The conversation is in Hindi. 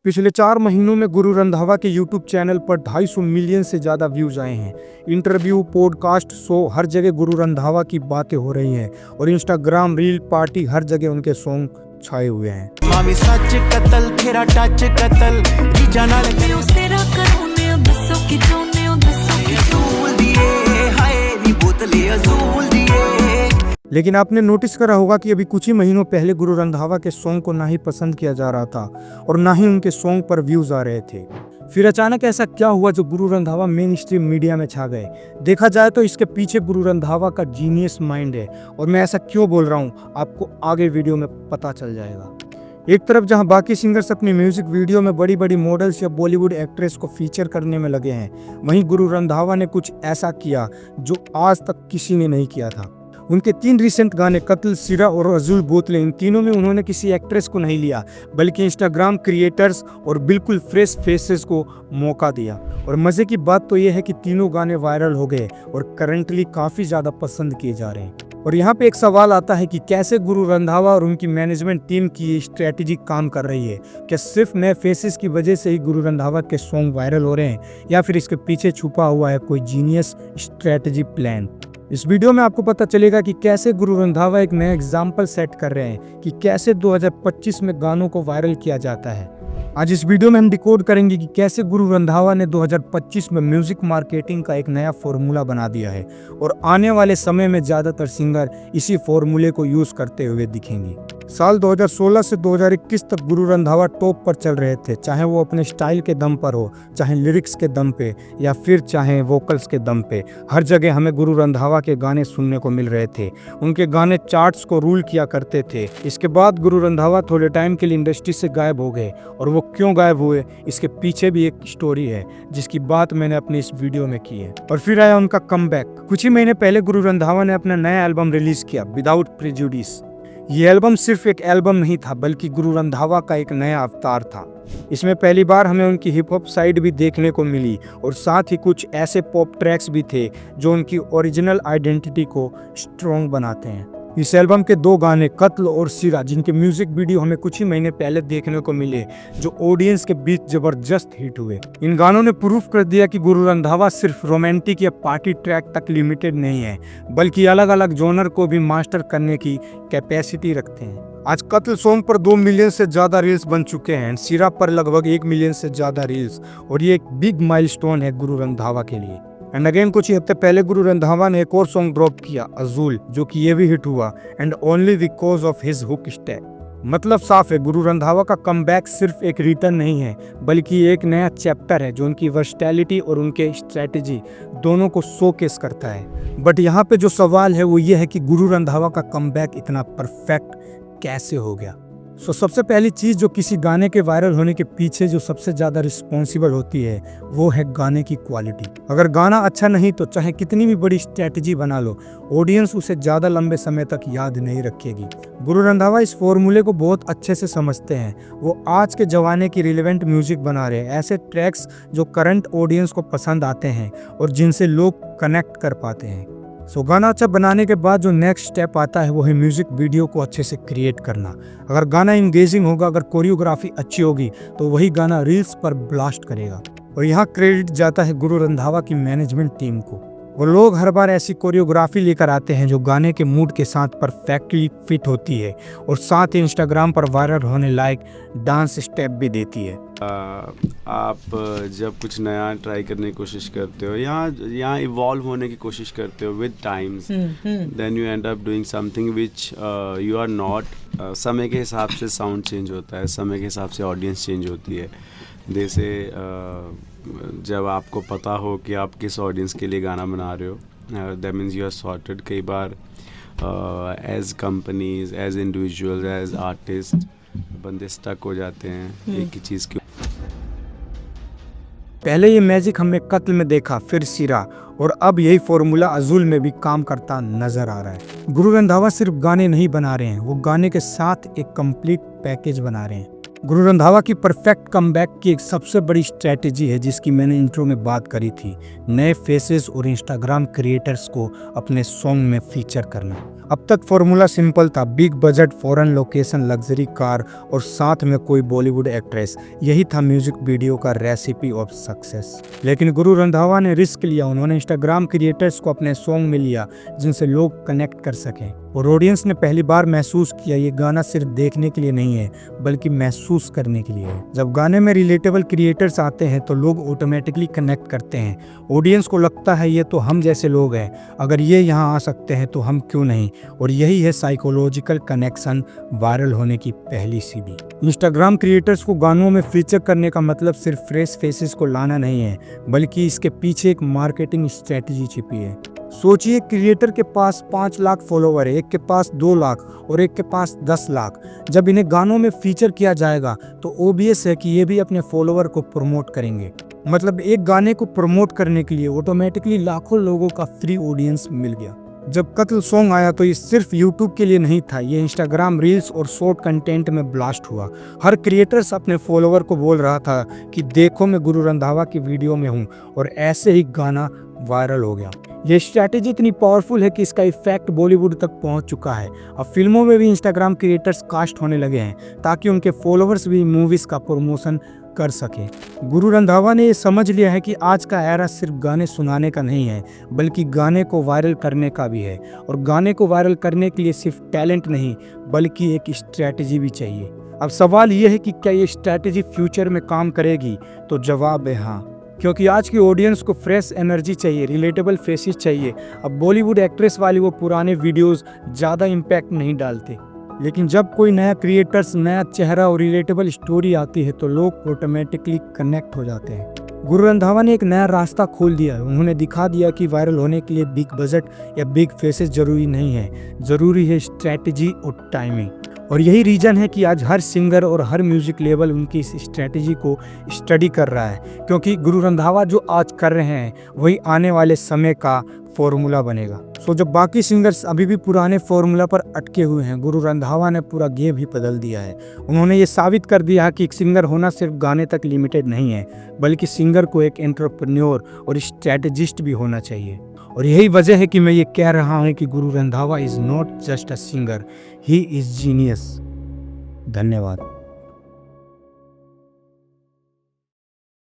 पिछले 4 महीनों में गुरु रंधावा के यूट्यूब चैनल पर 250 मिलियन से ज़्यादा व्यूज़ आए हैं। इंटरव्यू, पॉडकास्ट, शो, हर जगह गुरु रंधावा की बातें हो रही हैं और इंस्टाग्राम रील, पार्टी, हर जगह उनके सॉन्ग छाए हुए हैं। मामी सच कतल तेरा टच कतल जीजा नाल तेरा करूने दसो कि जोने दसो कि असूल दिए हाय नी बोतले असूल दिए। लेकिन आपने नोटिस करा होगा कि अभी कुछ ही महीनों पहले गुरु रंधावा के सॉन्ग को ना ही पसंद किया जा रहा था और ना ही उनके सॉन्ग पर व्यूज आ रहे थे। फिर अचानक ऐसा क्या हुआ जो Guru Randhawa main stream media में छा गए? देखा जाए तो इसके पीछे गुरु रंधावा का जीनियस माइंड है और मैं ऐसा क्यों बोल रहा हूँ आपको आगे वीडियो में पता चल जाएगा। एक तरफ जहां बाकी सिंगर्स अपनी म्यूजिक वीडियो में बड़ी बड़ी मॉडल्स या बॉलीवुड एक्ट्रेस को फीचर करने में लगे हैं, वहीं गुरु रंधावा ने कुछ ऐसा किया जो आज तक किसी ने नहीं किया था। उनके 3 रिसेंट गाने कत्ल, सिरा और अजूल बोतले, इन तीनों में उन्होंने किसी एक्ट्रेस को नहीं लिया बल्कि इंस्टाग्राम क्रिएटर्स और बिल्कुल फ्रेश फेसेस को मौका दिया। और मज़े की बात तो यह है कि तीनों गाने वायरल हो गए और करंटली काफ़ी ज़्यादा पसंद किए जा रहे हैं। और यहाँ पे एक सवाल आता है कि कैसे गुरु रंधावा और उनकी मैनेजमेंट टीम की स्ट्रेटजी काम कर रही है? क्या सिर्फ नए फेसेस की वजह से ही गुरु रंधावा के सॉन्ग वायरल हो रहे हैं या फिर इसके पीछे छुपा हुआ है कोई जीनियस स्ट्रेटजी प्लान? इस वीडियो में आपको पता चलेगा कि कैसे गुरु रंधावा एक नया एग्जाम्पल सेट कर रहे हैं कि कैसे 2025 में गानों को वायरल किया जाता है। आज इस वीडियो में हम डिकोड करेंगे कि कैसे गुरु रंधावा ने 2025 में म्यूजिक मार्केटिंग का एक नया फॉर्मूला बना दिया है और आने वाले समय में ज़्यादातर सिंगर इसी फॉर्मूले को यूज़ करते हुए दिखेंगे। साल 2016 से 2021 तक गुरु रंधावा टॉप पर चल रहे थे, चाहे वो अपने स्टाइल के दम पर हो, चाहे लिरिक्स के दम पे या फिर चाहे वोकल्स के दम पे। हर जगह हमें गुरु रंधावा के गाने सुनने को मिल रहे थे। उनके गाने चार्ट्स को रूल किया करते थे। इसके बाद गुरु रंधावा थोड़े टाइम के लिए इंडस्ट्री से गायब हो गए और वो क्यों गायब हुए इसके पीछे भी एक स्टोरी है जिसकी बात मैंने अपनी इस वीडियो में की है। और फिर आया उनका कमबैक। कुछ ही महीने पहले गुरु रंधावा ने अपना नया एल्बम रिलीज किया, विदाउट प्रेजुडिस। ये एल्बम सिर्फ एक एल्बम नहीं था बल्कि गुरु रंधावा का एक नया अवतार था। इसमें पहली बार हमें उनकी हिप हॉप साइड भी देखने को मिली और साथ ही कुछ ऐसे पॉप ट्रैक्स भी थे जो उनकी ओरिजिनल आइडेंटिटी को स्ट्रॉन्ग बनाते हैं। इस एल्बम के 2 गाने कत्ल और सिरा, जिनके म्यूजिक वीडियो हमें कुछ ही महीने पहले देखने को मिले, जो ऑडियंस के बीच जबरदस्त हिट हुए। इन गानों ने प्रूफ कर दिया कि गुरु रंधावा सिर्फ रोमांटिक या पार्टी ट्रैक तक लिमिटेड नहीं है बल्कि अलग अलग जॉनर को भी मास्टर करने की कैपेसिटी रखते हैं। आज कत्ल सॉन्ग पर 2 मिलियन से ज़्यादा रील्स बन चुके हैं, सिरा पर लगभग 1 मिलियन से ज़्यादा रील्स, और ये एक बिग माइलस्टोन है गुरु रंधावा के लिए। एंड अगेन कुछ ही हफ्ते पहले गुरु रंधावा ने एक और सॉन्ग ड्रॉप किया, अजूल, जो कि ये भी हिट हुआ, and only because of his hook step. मतलब साफ है, गुरु रंधावा का कमबैक सिर्फ एक रिटर्न नहीं है बल्कि एक नया चैप्टर है जो उनकी वर्सटैलिटी और उनके स्ट्रेटजी दोनों को शोकेस करता है। बट यहाँ पे जो सवाल है वो ये है कि गुरु रंधावा का कमबैक इतना परफेक्ट कैसे हो गया? सबसे पहली चीज़ जो किसी गाने के वायरल होने के पीछे जो सबसे ज़्यादा रिस्पॉन्सिबल होती है वो है गाने की क्वालिटी। अगर गाना अच्छा नहीं तो चाहे कितनी भी बड़ी स्ट्रेटजी बना लो, ऑडियंस उसे ज़्यादा लंबे समय तक याद नहीं रखेगी। गुरु रंधावा इस फॉर्मूले को बहुत अच्छे से समझते हैं। वो आज के ज़माने की रिलेवेंट म्यूजिक बना रहे हैं, ऐसे ट्रैक्स जो करंट ऑडियंस को पसंद आते हैं और जिनसे लोग कनेक्ट कर पाते हैं। गाना अच्छा बनाने के बाद जो नेक्स्ट स्टेप आता है वो है म्यूजिक वीडियो को अच्छे से क्रिएट करना। अगर गाना इंगेजिंग होगा, अगर कोरियोग्राफी अच्छी होगी तो वही गाना रील्स पर ब्लास्ट करेगा। और यहाँ क्रेडिट जाता है गुरु रंधावा की मैनेजमेंट टीम को। वो लोग हर बार ऐसी कोरियोग्राफी लेकर आते हैं जो गाने के मूड के साथ परफेक्टली फिट होती है और साथ ही इंस्टाग्राम पर वायरल होने लायक डांस स्टेप भी देती है। आप जब कुछ नया ट्राई करने की कोशिश करते हो, यहाँ इवॉल्व होने की कोशिश करते हो with times, then you end up doing something which you are not. समय के हिसाब से साउंड चेंज होता है, समय के हिसाब से ऑडियंस चेंज होती है। जैसे जब आपको पता हो कि आप किस ऑडियंस के लिए गाना बना रहे हो, that means you are sorted. कई बार as companies, as individual, as artist बंदे स्टक हो जाते हैं एक ही चीज़ के। पहले ये मैजिक हमने कत्ल में देखा, फिर सिरा, और अब यही फॉर्मूला अजूल में भी काम करता नजर आ रहा है। गुरु रंधावा सिर्फ गाने नहीं बना रहे हैं, वो गाने के साथ एक कंप्लीट पैकेज बना रहे हैं। गुरु रंधावा की परफेक्ट कमबैक की एक सबसे बड़ी स्ट्रैटेजी है जिसकी मैंने इंट्रो में बात करी थी, नए फेसेस और इंस्टाग्राम क्रिएटर्स को अपने सॉन्ग में फीचर करना। अब तक फॉर्मूला सिंपल था, big budget, foreign location, luxury car और साथ में कोई बॉलीवुड एक्ट्रेस। यही था म्यूजिक वीडियो का रेसिपी ऑफ सक्सेस। लेकिन गुरु रंधावा ने रिस्क लिया, उन्होंने इंस्टाग्राम क्रिएटर्स को अपने सॉन्ग में लिया जिनसे लोग कनेक्ट कर सकें और ऑडियंस ने पहली बार महसूस किया ये गाना सिर्फ देखने के लिए नहीं है बल्कि महसूस करने के लिए है। जब गाने में रिलेटेबल क्रिएटर्स आते हैं तो लोग ऑटोमेटिकली कनेक्ट करते हैं। ऑडियंस को लगता है ये तो हम जैसे लोग हैं, अगर ये यहाँ आ सकते हैं तो हम क्यों नहीं। और यही है साइकोलॉजिकल कनेक्शन वायरल होने की पहली सीढ़ी। इंस्टाग्राम क्रिएटर्स को गानों में फीचर करने का मतलब सिर्फ फ्रेश फेसेस को लाना नहीं है बल्कि इसके पीछे एक मार्केटिंग स्ट्रेटजी छिपी है। सोचिए, क्रिएटर के पास 5 लाख फॉलोवर है, एक के पास 2 लाख और एक के पास 10 लाख। जब इन्हें गानों में फीचर किया जाएगा तो ओबियस है कि ये भी अपने फॉलोवर को प्रमोट करेंगे। मतलब एक गाने को प्रमोट करने के लिए ऑटोमेटिकली लाखों लोगों का फ्री ऑडियंस मिल गया। जब कत्ल सॉन्ग आया तो ये सिर्फ यूट्यूब के लिए नहीं था, ये इंस्टाग्राम रील्स और शॉर्ट कंटेंट में ब्लास्ट हुआ। हर क्रिएटर्स अपने फॉलोवर को बोल रहा था कि देखो मैं गुरु रंधावा की वीडियो में हूँ और ऐसे ही गाना वायरल हो गया। ये स्ट्रैटेजी इतनी पावरफुल है कि इसका इफेक्ट बॉलीवुड तक पहुंच चुका है। अब फिल्मों में भी इंस्टाग्राम क्रिएटर्स कास्ट होने लगे हैं ताकि उनके फॉलोअर्स भी मूवीज का प्रमोशन कर सके। गुरु रंधावा ने ये समझ लिया है कि आज का एरा सिर्फ गाने सुनाने का नहीं है बल्कि गाने को वायरल करने का भी है। और गाने को वायरल करने के लिए सिर्फ टैलेंट नहीं बल्कि एक स्ट्रैटेजी भी चाहिए। अब सवाल ये है कि क्या ये स्ट्रैटेजी फ्यूचर में काम करेगी? तो जवाब है हाँ, क्योंकि आज की ऑडियंस को फ्रेश एनर्जी चाहिए, रिलेटेबल फेसेस चाहिए। अब बॉलीवुड एक्ट्रेस वाली वो पुराने वीडियोस ज़्यादा इम्पैक्ट नहीं डालते, लेकिन जब कोई नया क्रिएटर्स, नया चेहरा और रिलेटेबल स्टोरी आती है तो लोग ऑटोमेटिकली कनेक्ट हो जाते हैं। गुरु रंधावा ने एक नया रास्ता खोल दिया है। उन्होंने दिखा दिया कि वायरल होने के लिए बिग बजट या बिग फेसेस जरूरी नहीं है, ज़रूरी है स्ट्रैटेजी और टाइमिंग। और यही रीज़न है कि आज हर सिंगर और हर म्यूजिक लेबल उनकी इस स्ट्रैटेजी को स्टडी कर रहा है, क्योंकि गुरु रंधावा जो आज कर रहे हैं वही आने वाले समय का फॉर्मूला बनेगा। सो जब बाकी सिंगर्स अभी भी पुराने फॉर्मूला पर अटके हुए हैं, गुरु रंधावा ने पूरा गेम ही बदल दिया है। उन्होंने ये साबित कर दिया है कि एक सिंगर होना सिर्फ गाने तक लिमिटेड नहीं है बल्कि सिंगर को एक एंटरप्रेन्योर और स्ट्रैटेजिस्ट भी होना चाहिए। और यही वजह है कि मैं ये कह रहा हूँ कि Guru Randhawa is not just a singer, he is genius. धन्यवाद।